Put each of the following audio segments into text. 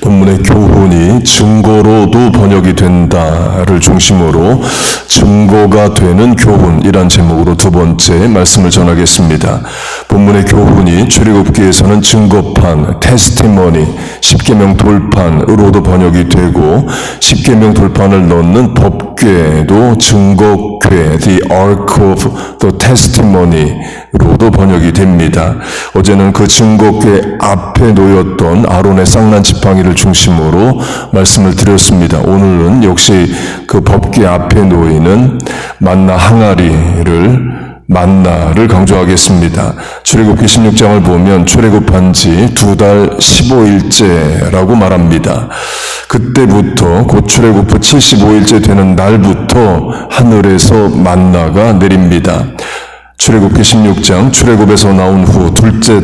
본문의 교훈이 증거로도 번역이 된다를 중심으로 증거가 되는 교훈이란 제목으로 두 번째 말씀을 전하겠습니다. 본문의 교훈이 출애굽기에서는 증거판, 테스티머니, 십계명 돌판으로도 번역이 되고 십계명 돌판을 넣는 법궤도 증거궤, the ark of the testimony로도 번역이 됩니다. 어제는 그 증거궤 앞에 놓였던 아론의 쌍난 지팡이를 중심으로 말씀을 드렸습니다. 오늘은 역시 그 법궤 앞에 놓이는 만나 만나를 강조하겠습니다. 출애굽기 16장을 보면 출애굽한 지 2달 15일째라고 말합니다. 그때부터 곧 출애굽 후 75일째 되는 날부터 하늘에서 만나가 내립니다. 출애굽기 16장 출애굽에서 나온 후 둘째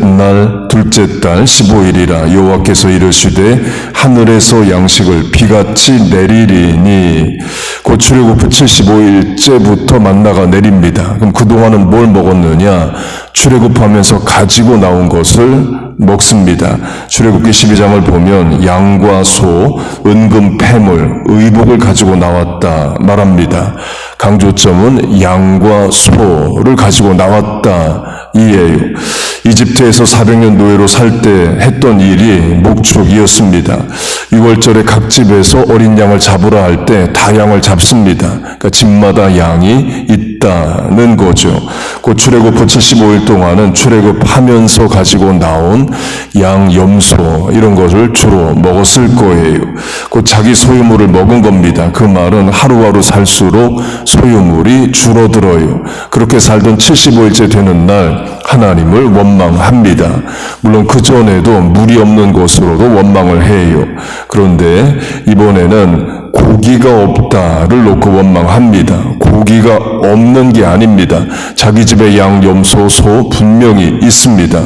달 15일이라 여호와께서 이르시되 하늘에서 양식을 비같이 내리리니 곧 출애굽 후 75일째부터 만나가 내립니다. 그럼 그동안은 뭘 먹었느냐? 출애굽하면서 가지고 나온 것을 먹습니다. 출애굽기 12장을 보면 양과 소, 은금, 폐물, 의복을 가지고 나왔다 말합니다. 강조점은 양과 소를 가지고 나왔다 이에요. 이집트에서 400년 노예로 살 때 했던 일이 목축이었습니다. 6월절에 각 집에서 어린 양을 잡으라 할 때 다 양을 잡습니다. 그러니까 집마다 양이 있다는 거죠. 곧 출애굽 후 75일 동안은 출애굽하면서 가지고 나온 양, 염소 이런 것을 주로 먹었을 거예요. 곧 자기 소유물을 먹은 겁니다. 그 말은 하루하루 살수록 소유물이 줄어들어요. 그렇게 살던 75일째 되는 날 하나님을 원망합니다. 물론 그전에도 물이 없는 곳으로도 원망을 해요. 그런데 이번에는 고기가 없다를 놓고 원망합니다. 고기가 없는 게 아닙니다. 자기 집에 양, 염소, 소 분명히 있습니다.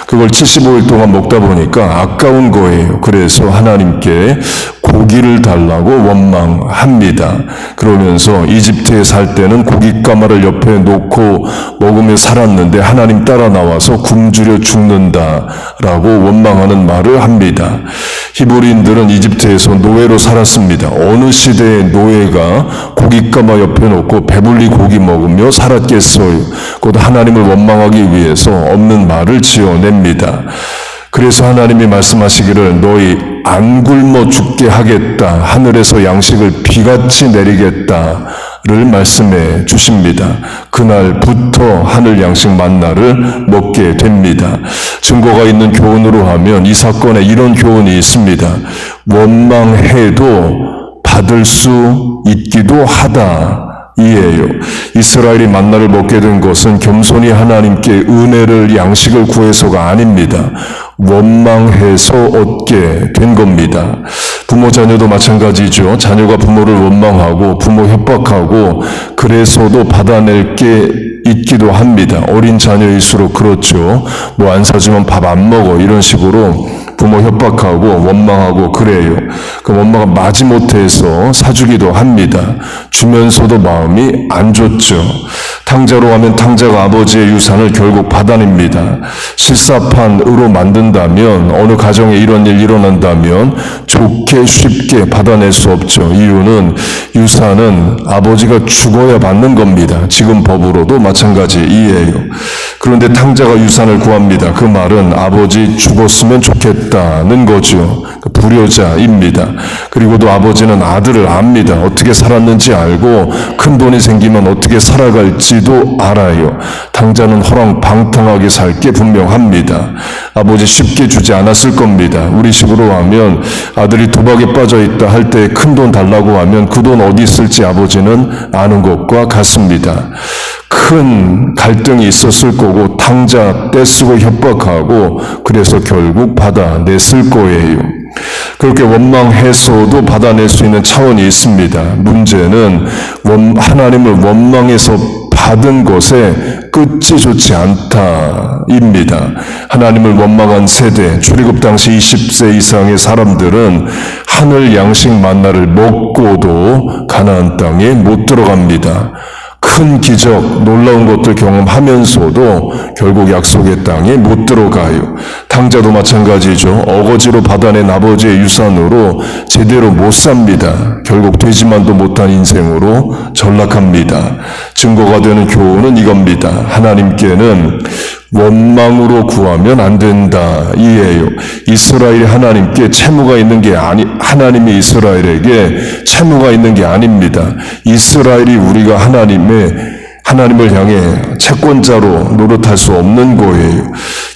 그걸 75일 동안 먹다 보니까 아까운 거예요. 그래서 하나님께 고기를 달라고 원망합니다. 그러면서 이집트에 살 때는 고깃가마를 옆에 놓고 먹으며 살았는데 하나님 따라 나와서 굶주려 죽는다라고 원망하는 말을 합니다. 히브리인들은 이집트에서 노예로 살았습니다. 어느 시대의 노예가 고깃가마 옆에 놓고 배불리 고기 먹으며 살았겠어요. 곧 하나님을 원망하기 위해서 없는 말을 지어냅니다. 그래서 하나님이 말씀하시기를 너희 안 굶어 죽게 하겠다. 하늘에서 양식을 비같이 내리겠다를 말씀해 주십니다. 그날부터 하늘 양식 만나를 먹게 됩니다. 증거가 있는 교훈으로 하면 이 사건에 이런 교훈이 있습니다. 원망해도 받을 수 있기도 하다. 이에요. 이스라엘이 만나를 먹게 된 것은 겸손히 하나님께 은혜를 양식을 구해서가 아닙니다. 원망해서 얻게 된 겁니다. 부모 자녀도 마찬가지죠. 자녀가 부모를 원망하고 부모 협박하고 그래서도 받아낼 게 있기도 합니다. 어린 자녀일수록 그렇죠. 뭐 안 사주면 밥 안 먹어 이런 식으로 부모 협박하고 원망하고 그래요. 그 원망을 마지못해서 사주기도 합니다. 주면서도 마음이 안 좋죠. 탕자로 하면 탕자가 아버지의 유산을 결국 받아냅니다. 실사판으로 만든다면 어느 가정에 이런 일 일어난다면 좋게 쉽게 받아낼 수 없죠. 이유는 유산은 아버지가 죽어야 받는 겁니다. 지금 법으로도 마찬가지이에요. 그런데 탕자가 유산을 구합니다. 그 말은 아버지 죽었으면 좋겠다는 거죠. 불효자입니다. 그리고도 아버지는 아들을 압니다. 어떻게 살았는지 알고 큰 돈이 생기면 어떻게 살아갈지도 알아요. 탕자는 허랑방탕하게 살 게 분명합니다. 아버지 쉽게 주지 않았을 겁니다. 우리 식으로 하면 아들이 도박에 빠져있다 할 때 큰 돈 달라고 하면 그 돈 어디 있을지 아버지는 아는 것과 같습니다. 큰 갈등이 있었을 거고 탕자 떼쓰고 협박하고 그래서 결국 받아냈을 거예요. 그렇게 원망해서도 받아낼 수 있는 차원이 있습니다. 문제는 하나님을 원망해서 받은 것에 끝이 좋지 않다입니다. 하나님을 원망한 세대, 출애굽 당시 20세 이상의 사람들은 하늘 양식 만나를 먹고도 가나안 땅에 못 들어갑니다. 큰 기적, 놀라운 것들 경험하면서도 결국 약속의 땅에 못 들어가요. 탕자도 마찬가지죠. 어거지로 받아낸 아버지의 유산으로 제대로 못 삽니다. 결국 되지만도 못한 인생으로 전락합니다. 증거가 되는 교훈은 이겁니다. 하나님께는 원망으로 구하면 안 된다. 이에요. 이스라엘이 하나님께 채무가 있는 게 하나님이 이스라엘에게 채무가 있는 게 아닙니다. 이스라엘이 우리가 하나님을 향해 채권자로 노릇할 수 없는 거예요.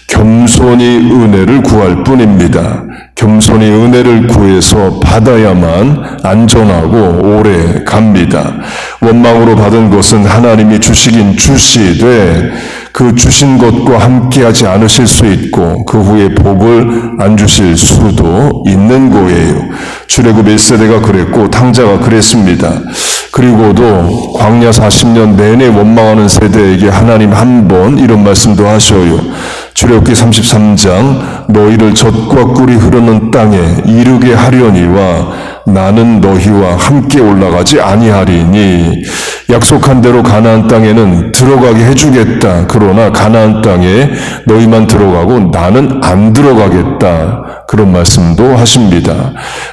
겸손히 은혜를 구할 뿐입니다. 겸손히 은혜를 구해서 받아야만 안전하고 오래 갑니다. 원망으로 받은 것은 하나님이 주시긴 주시되 그 주신 것과 함께하지 않으실 수 있고 그 후에 복을 안 주실 수도 있는 거예요. 출애굽 1세대가 그랬고 탕자가 그랬습니다. 그리고도 광야 40년 내내 원망하는 세대에게 하나님 한 번 이런 말씀도 하셔요. 출애굽기 33장 너희를 젖과 꿀이 흐르는 땅에 이르게 하려니와 나는 너희와 함께 올라가지 아니하리니 약속한 대로 가나안 땅에는 들어가게 해주겠다. 그러나 가나안 땅에 너희만 들어가고 나는 안 들어가겠다. 그런 말씀도 하십니다.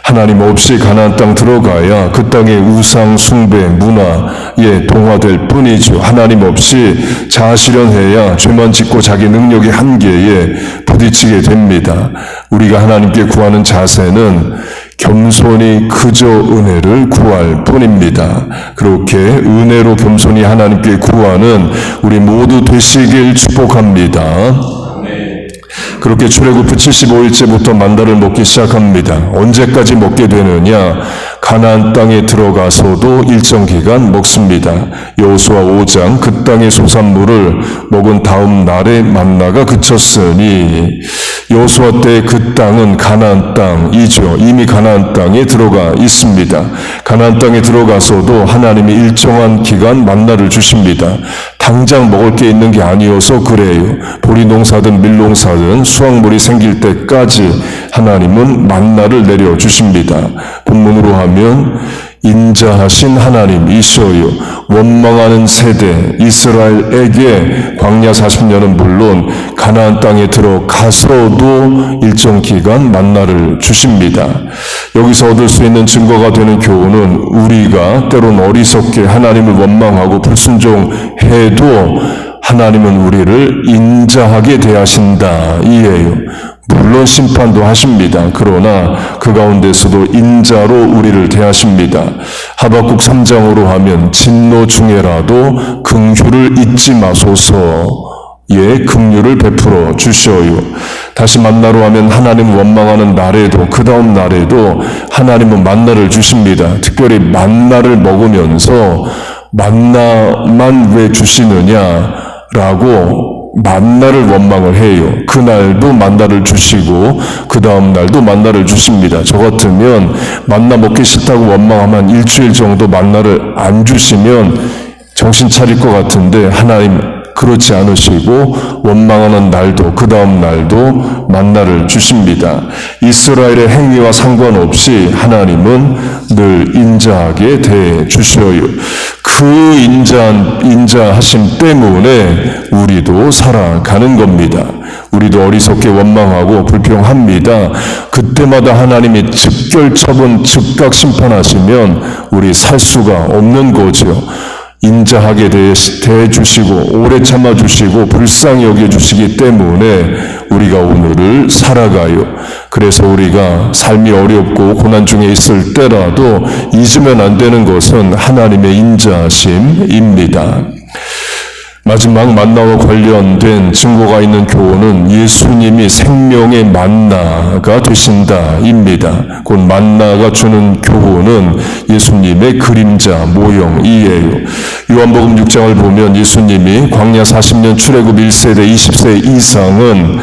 하나님 없이 가나안 땅 들어가야 그 땅의 우상 숭배 문화에 동화될 뿐이죠. 하나님 없이 자아실현해야 죄만 짓고 자기 능력의 한계에 부딪히게 됩니다. 우리가 하나님께 구하는 자세는 겸손히 그저 은혜를 구할 뿐입니다. 그렇게 은혜로 겸손히 하나님께 구하는 우리 모두 되시길 축복합니다. 그렇게 출애굽 75일째부터 만나를 먹기 시작합니다. 언제까지 먹게 되느냐? 가나안 땅에 들어가서도 일정 기간 먹습니다. 여호수아 5장 그 땅의 소산물을 먹은 다음 날에 만나가 그쳤으니 여호수아 때 그 땅은 가나안 땅이죠. 이미 가나안 땅에 들어가 있습니다. 가나안 땅에 들어가서도 하나님이 일정한 기간 만나를 주십니다. 당장 먹을 게 있는 게 아니어서 그래요. 보리 농사든 밀농사든 수확물이 생길 때까지 하나님은 만나를 내려주십니다. 본문으로 하면 인자하신 하나님이셔요. 원망하는 세대 이스라엘에게 광야 40년은 물론 가나안 땅에 들어가서도 일정 기간 만나를 주십니다. 여기서 얻을 수 있는 증거가 되는 교훈은 우리가 때론 어리석게 하나님을 원망하고 불순종해도 하나님은 우리를 인자하게 대하신다 이에요. 물론 심판도 하십니다. 그러나 그 가운데서도 인자로 우리를 대하십니다. 하박국 3장으로 하면 진노 중에라도 긍휼을 잊지 마소서. 예, 긍휼을 베풀어 주셔요. 다시 만나로 하면 하나님 원망하는 날에도 그 다음 날에도 하나님은 만나를 주십니다. 특별히 만나를 먹으면서 만나만 왜 주시느냐라고 만나를 원망을 해요. 그날도 만나를 주시고 그 다음 날도 만나를 주십니다. 저 같으면 만나 먹기 싫다고 원망하면 일주일 정도 만나를 안 주시면 정신 차릴 것 같은데 하나님 그렇지 않으시고 원망하는 날도 그 다음 날도 만나를 주십니다. 이스라엘의 행위와 상관없이 하나님은 늘 인자하게 대해 주셔요. 그 인자하심 때문에 우리도 살아가는 겁니다. 우리도 어리석게 원망하고 불평합니다. 그때마다 하나님이 즉결처분 즉각 심판하시면 우리 살 수가 없는 거죠. 인자하게 대해주시고 오래 참아주시고 불쌍히 여겨주시기 때문에 우리가 오늘을 살아가요. 그래서 우리가 삶이 어렵고 고난 중에 있을 때라도 잊으면 안 되는 것은 하나님의 인자심입니다. 마지막 만나와 관련된 증거가 있는 교훈은 예수님이 생명의 만나가 되신다입니다. 곧 만나가 주는 교훈은 예수님의 그림자 모형이에요. 요한복음 6장을 보면 예수님이 광야 40년 출애굽 1세대 20세 이상은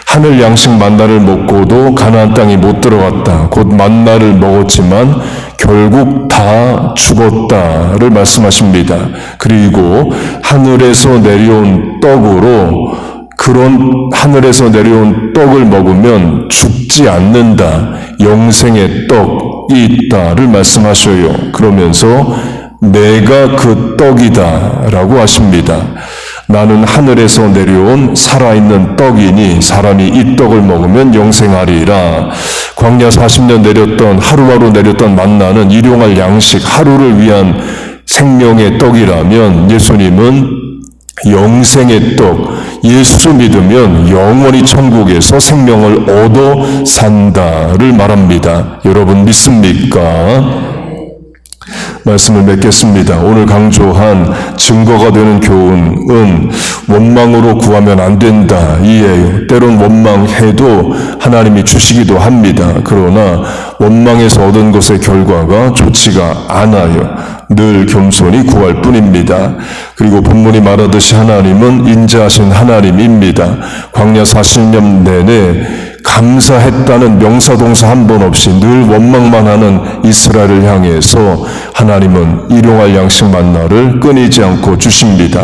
하늘 양식 만나를 먹고도 가나안 땅에 못 들어갔다. 곧 만나를 먹었지만 결국 다 죽었다를 말씀하십니다. 그리고 하늘에서 내려온 떡으로 그런 하늘에서 내려온 떡을 먹으면 죽지 않는다. 영생의 떡이 있다를 말씀하셔요. 그러면서 내가 그 떡이다 라고 하십니다. 나는 하늘에서 내려온 살아있는 떡이니 사람이 이 떡을 먹으면 영생하리라. 광야 40년 내렸던 하루하루 내렸던 만나는 일용할 양식, 하루를 위한 생명의 떡이라면 예수님은 영생의 떡, 예수 믿으면 영원히 천국에서 생명을 얻어 산다를 말합니다. 여러분 믿습니까? 말씀을 맺겠습니다. 오늘 강조한 증거가 되는 교훈은 원망으로 구하면 안 된다 이에요. 때론 원망해도 하나님이 주시기도 합니다. 그러나 원망해서 얻은 것의 결과가 좋지가 않아요. 늘 겸손히 구할 뿐입니다. 그리고 본문이 말하듯이 하나님은 인자하신 하나님입니다. 광야 40년 내내 감사했다는 명사동사 한 번 없이 늘 원망만 하는 이스라엘을 향해서 하나님은 일용할 양식 만나를 끊이지 않고 주십니다.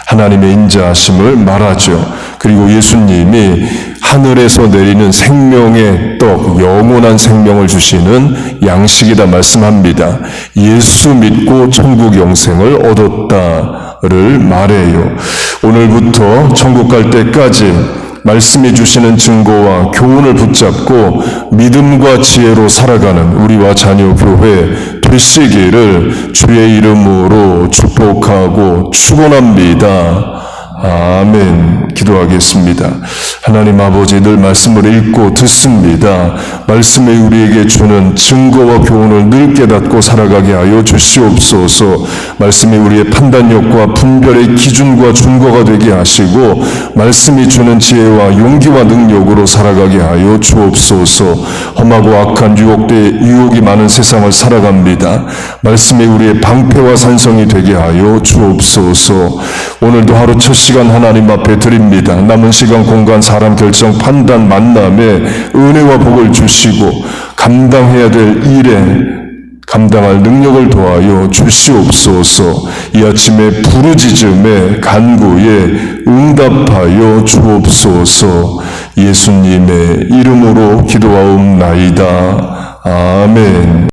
하나님의 인자하심을 말하죠. 그리고 예수님이 하늘에서 내리는 생명의 떡, 영원한 생명을 주시는 양식이다 말씀합니다. 예수 믿고 천국 영생을 얻었다를 말해요. 오늘부터 천국 갈 때까지 말씀이 주시는 증거와 교훈을 붙잡고 믿음과 지혜로 살아가는 우리와 자녀 교회 되시기를 주의 이름으로 축복하고 축원합니다. 아멘. 기도하겠습니다. 하나님 아버지, 늘 말씀을 읽고 듣습니다. 말씀이 우리에게 주는 증거와 교훈을 늘 깨닫고 살아가게 하여 주시옵소서. 말씀이 우리의 판단력과 분별의 기준과 준거가 되게 하시고 말씀이 주는 지혜와 용기와 능력으로 살아가게 하여 주옵소서. 험하고 악한 유혹이 많은 세상을 살아갑니다. 말씀이 우리의 방패와 산성이 되게 하여 주옵소서. 오늘도 하루 첫 시간 하나님 앞에 드립니다. 남은 시간, 공간, 사람, 결정, 판단, 만남에 은혜와 복을 주시고 감당해야 될 일에 감당할 능력을 도하여 주시옵소서. 이 아침에 부르짖음에 간구에 응답하여 주옵소서. 예수님의 이름으로 기도하옵나이다. 아멘.